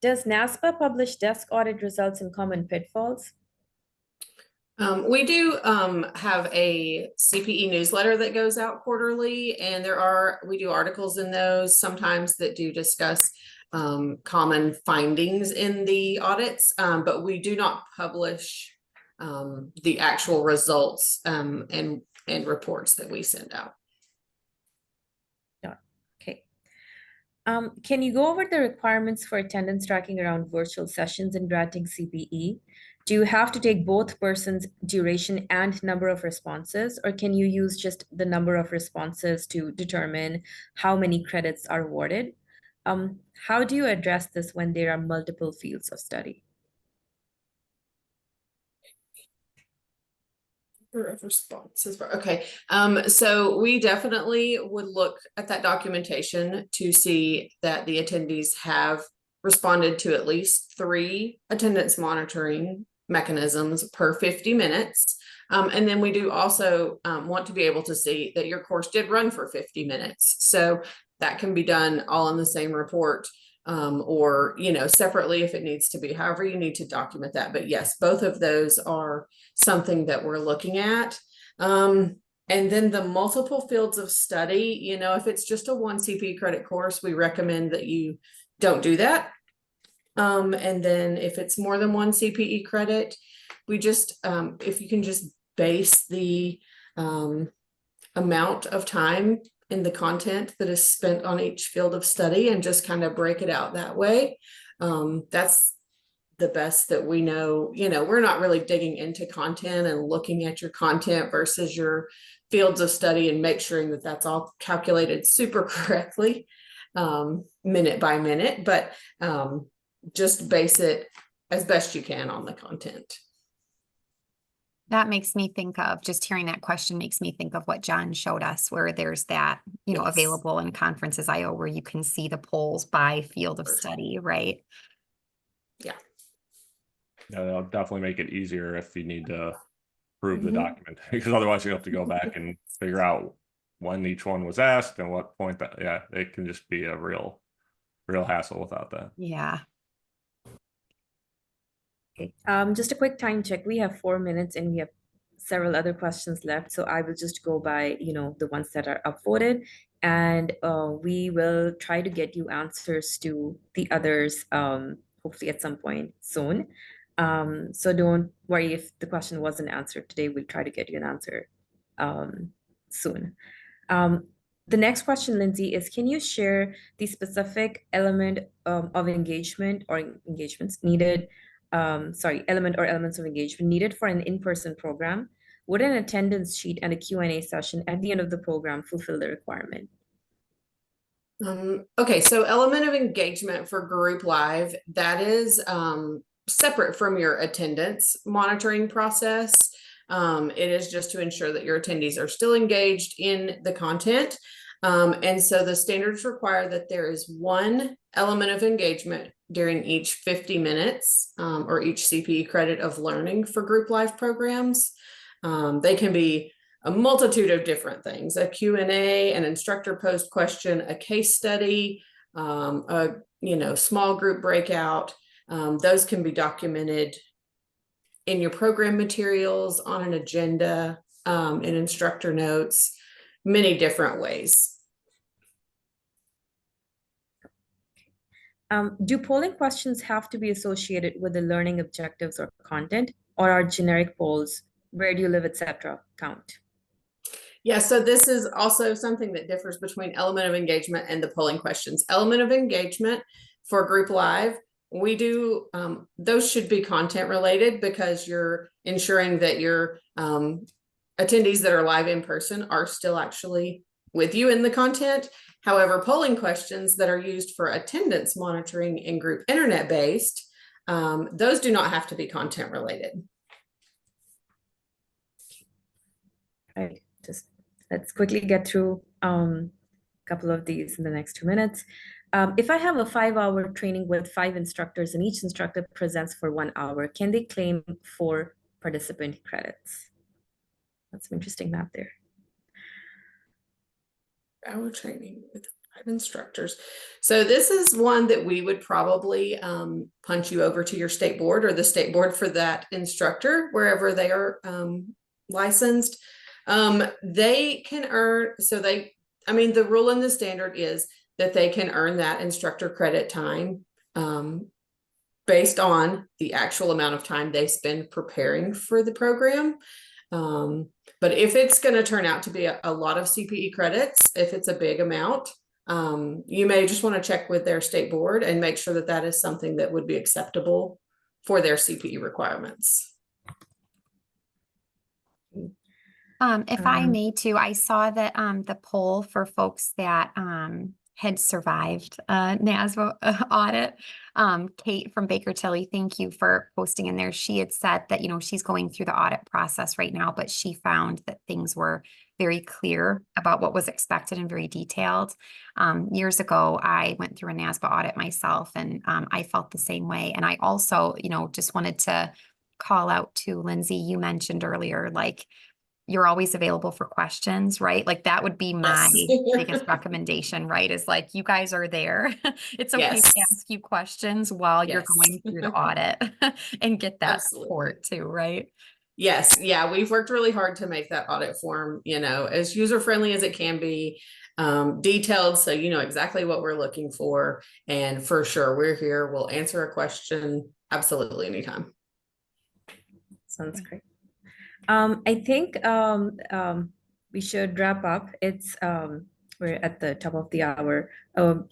Does NASBA publish desk audit results and common pitfalls? We do have a CPE newsletter that goes out quarterly, and we do articles in those sometimes that do discuss common findings in the audits, but we do not publish the actual results and reports that we send out. Okay. Can you go over the requirements for attendance tracking around virtual sessions and granting CPE? Do you have to take both persons' duration and number of responses, or can you use just the number of responses to determine how many credits are awarded? How do you address this when there are multiple fields of study? Of responses. Okay. So we definitely would look at that documentation to see that the attendees have responded to at least 3 attendance monitoring mechanisms per 50 minutes. And then we do also want to be able to see that your course did run for 50 minutes. So that can be done all in the same report, or, separately if it needs to be, however you need to document that. But yes, both of those are something that we're looking at. And then the multiple fields of study, if it's just a 1 CPE credit course, we recommend that you don't do that. And then if it's more than 1 CPE credit, we just, if you can just base the amount of time in the content that is spent on each field of study and just kind of break it out that way. That's the best that we know. We're not really digging into content and looking at your content versus your fields of study and make sure that that's all calculated super correctly, minute by minute, but just base it as best you can on the content. That makes me think of, just hearing that question makes me think of what John showed us, where there's that, Yes. Available in Conferences IO, where you can see the polls by field of study, right? Yeah. Yeah, that'll definitely make it easier if you need to approve the document, because otherwise you have to go back and figure out when each one was asked and what point that, yeah, it can just be a real hassle without that. Yeah. Okay. Just a quick time check. We have 4 minutes and we have several other questions left. So I will just go by, the ones that are upvoted, and we will try to get you answers to the others, hopefully at some point soon. So don't worry if the question wasn't answered today. We'll try to get you an answer soon. The next question, Lindsay, is can you share the specific element of engagement or engagements needed, element or elements of engagement needed for an in-person program? Would an attendance sheet and a Q&A session at the end of the program fulfill the requirement? Okay, so element of engagement for group live, that is separate from your attendance monitoring process. It is just to ensure that your attendees are still engaged in the content. And so the standards require that there is one element of engagement during each 50 minutes or each CPE credit of learning for group live programs. They can be a multitude of different things: a Q&A, an instructor post question, a case study, a small group breakout. Those can be documented in your program materials, on an agenda, in instructor notes, many different ways. Do polling questions have to be associated with the learning objectives or content, or are generic polls, where do you live, etc., count? Yeah, so this is also something that differs between element of engagement and the polling questions. Element of engagement for group live, we do, those should be content related, because you're ensuring that your attendees that are live in person are still actually with you in the content. However, polling questions that are used for attendance monitoring in group internet based, those do not have to be content related. Right, just let's quickly get through a couple of these in the next 2 minutes. If I have a 5-hour training with 5 instructors and each instructor presents for 1 hour, can they claim 4 participant credits? That's some interesting math there. Hour training with 5 instructors. So this is one that we would probably punch you over to your state board or the state board for that instructor, wherever they are licensed. They can earn, the rule in the standard is that they can earn that instructor credit time based on the actual amount of time they spend preparing for the program. But if it's going to turn out to be a lot of CPE credits, if it's a big amount, you may just want to check with their state board and make sure that that is something that would be acceptable for their CPE requirements. If I may too, I saw that the poll for folks that had survived NASBA audit. Kate from Baker Tilly, thank you for posting in there. She had said that, she's going through the audit process right now, but she found that things were very clear about what was expected and very detailed. Years ago, I went through a NASBA audit myself, and I felt the same way. And I also, just wanted to call out to Lindsay, you mentioned earlier, like, you're always available for questions, right? Like that would be my biggest recommendation, right? Is like, you guys are there. It's okay to ask you questions while you're going through the audit and get that support too, right? Yes. Yeah. We've worked really hard to make that audit form, as user-friendly as it can be, detailed. So you know exactly what we're looking for. And for sure, we're here. We'll answer a question absolutely anytime. Sounds great. I think we should wrap up. It's we're at the top of the hour.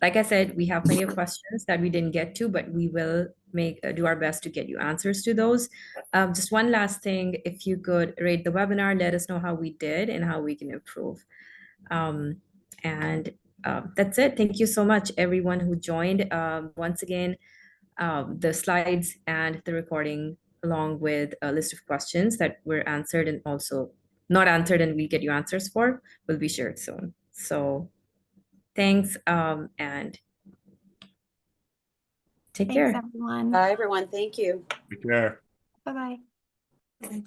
Like I said, we have plenty of questions that we didn't get to, but we will do our best to get you answers to those. Just one last thing, if you could rate the webinar, let us know how we did and how we can improve. That's it. Thank you so much, everyone who joined. Once again, the slides and the recording, along with a list of questions that were answered and also not answered and we get you answers for, will be shared soon. So thanks, and take care. Thanks, everyone. Bye, everyone. Thank you. Take care. Bye-bye. Bye.